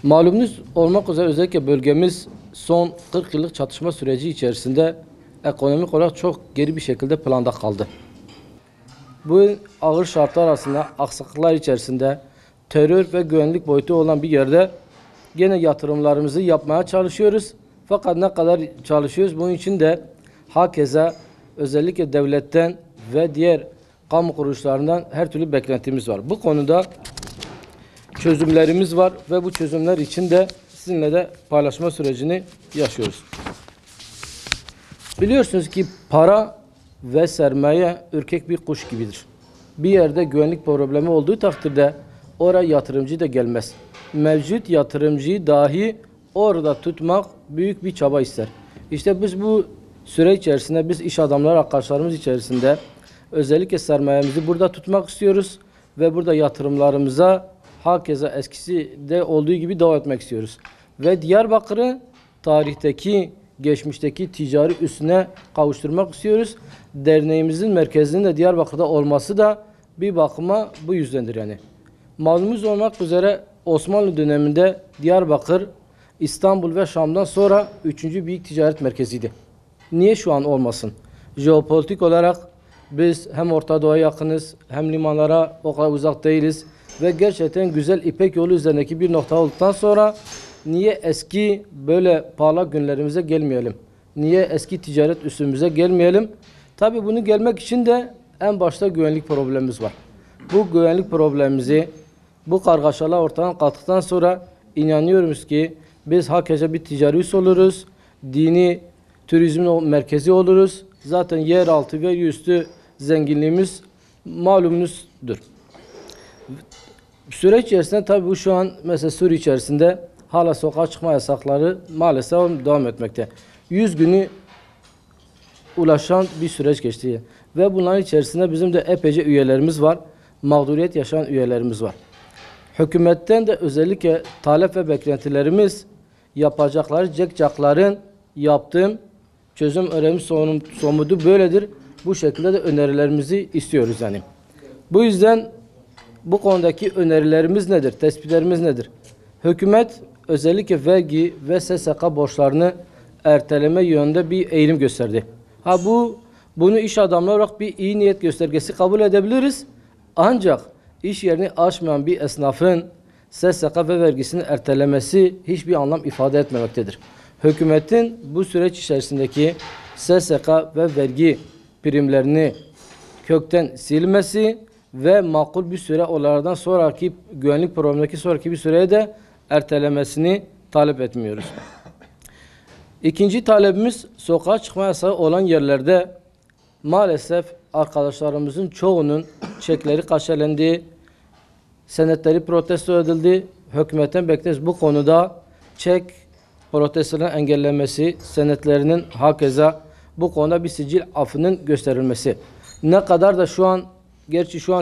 Malumunuz olmak üzere özellikle bölgemiz son 40 yıllık çatışma süreci içerisinde ekonomik olarak çok geri bir şekilde planda kaldı. Bu ağır şartlar arasında aksaklıklar içerisinde terör ve güvenlik boyutu olan bir yerde gene yatırımlarımızı yapmaya çalışıyoruz. Fakat ne kadar çalışıyoruz bunun için de hakeza özellikle devletten ve diğer kamu kuruluşlarından her türlü beklentimiz var. Bu konuda çözümlerimiz var ve bu çözümler için de sizinle de paylaşma sürecini yaşıyoruz. Biliyorsunuz ki para ve sermaye ürkek bir kuş gibidir. Bir yerde güvenlik problemi olduğu takdirde oraya yatırımcı da gelmez. Mevcut yatırımcıyı dahi orada tutmak büyük bir çaba ister. İşte biz bu süre içerisinde biz iş adamları arkadaşlarımız içerisinde özellikle sermayemizi burada tutmak istiyoruz ve burada yatırımlarımıza hakeza eskisi de olduğu gibi devam etmek istiyoruz. Ve Diyarbakır'ı tarihteki, geçmişteki ticari üssüne kavuşturmak istiyoruz. Derneğimizin merkezinin de Diyarbakır'da olması da bir bakıma bu yüzdendir yani. Malumunuz olmak üzere Osmanlı döneminde Diyarbakır, İstanbul ve Şam'dan sonra 3. büyük ticaret merkeziydi. Niye şu an olmasın? Jeopolitik olarak biz hem Orta Doğu'ya yakınız, hem limanlara o kadar uzak değiliz. Ve gerçekten güzel İpek yolu üzerindeki bir nokta olduktan sonra niye eski böyle pahalı günlerimize gelmeyelim? Niye eski ticaret üssümüze gelmeyelim? Tabii bunu gelmek için de en başta güvenlik problemimiz var. Bu güvenlik problemimizi, bu kargaşalar ortadan kalktıktan sonra inanıyoruz ki biz hakikaten bir ticari üs oluruz, dini turizmin merkezi oluruz. Zaten yeraltı ve yerüstü zenginliğimiz malumunuzdur. Süreç içerisinde tabii bu şu an mesela Suriye içerisinde hala sokağa çıkma yasakları maalesef devam etmekte. 100 günü ulaşan bir süreç geçti. Ve bunların içerisinde bizim de epeyce üyelerimiz var. Mağduriyet yaşayan üyelerimiz var. Hükümetten de özellikle talep ve beklentilerimiz yapacakları CEKCAK'ların yaptığım çözüm öneri somudu böyledir. Bu şekilde de önerilerimizi istiyoruz yani. Bu yüzden bu konudaki önerilerimiz nedir? Tespitlerimiz nedir? Hükümet özellikle vergi ve SSK borçlarını erteleme yönünde bir eğilim gösterdi. Bunu iş adamları olarak bir iyi niyet göstergesi kabul edebiliriz. Ancak iş yerini açmayan bir esnafın SSK ve vergisini ertelemesi hiçbir anlam ifade etmemektedir. Hükümetin bu süreç içerisindeki SSK ve vergi primlerini kökten silmesi ve makul bir süre onlardan sonraki güvenlik programındaki sonraki bir süreye de ertelemesini talep etmiyoruz. İkinci talebimiz sokağa çıkma yasağı olan yerlerde maalesef arkadaşlarımızın çoğunun çekleri kaçelendi, senetleri protesto edildi. Hükümetten bekleriz bu konuda çek protestolarının engellenmesi, senetlerinin hakeza bu konuda bir sicil affının gösterilmesi. Ne kadar da şu an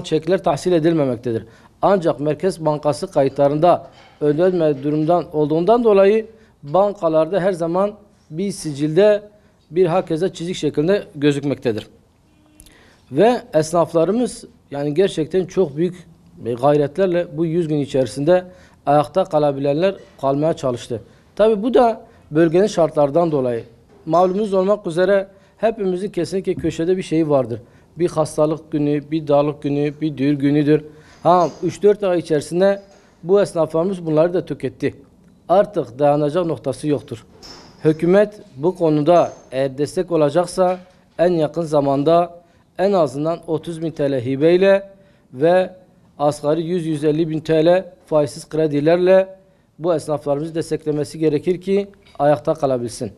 çekler tahsil edilmemektedir. Ancak Merkez Bankası kayıtlarında ödenme durumdan olduğundan dolayı bankalarda her zaman bir sicilde bir hakeza çizik şeklinde gözükmektedir. Ve esnaflarımız yani gerçekten çok büyük gayretlerle bu 100 gün içerisinde ayakta kalabilenler kalmaya çalıştı. Tabi bu da bölgenin şartlardan dolayı. Malumunuz olmak üzere hepimizin kesinlikle köşede bir şeyi vardır. Bir hastalık günü, bir dağlık günü, bir düğür günüdür. 3-4 ay içerisinde bu esnaflarımız bunları da tüketti. Artık dayanacak noktası yoktur. Hükümet bu konuda eğer destek olacaksa en yakın zamanda en azından 30.000 TL hibeyle ve asgari 100-150.000 TL faizsiz kredilerle bu esnaflarımızı desteklemesi gerekir ki ayakta kalabilsin.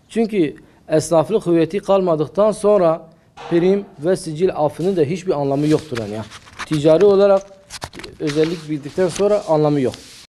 Çünkü esnaflık hüviyeti kalmadıktan sonra prim ve sicil affının da hiçbir anlamı yoktur yani ya. Ticari olarak özellik bildikten sonra anlamı yok.